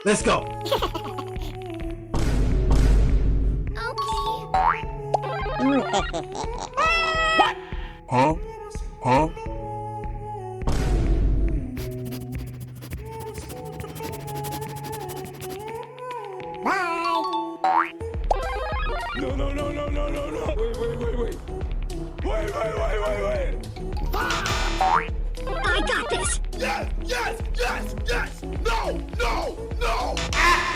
Let's go. Huh? Huh? Bye. No, no, no, no, no, no, no. Wait, wait, wait, wait. Wait, wait, wait, wait, wait. I got this. Yes, yes, yes, yes. No, no, no.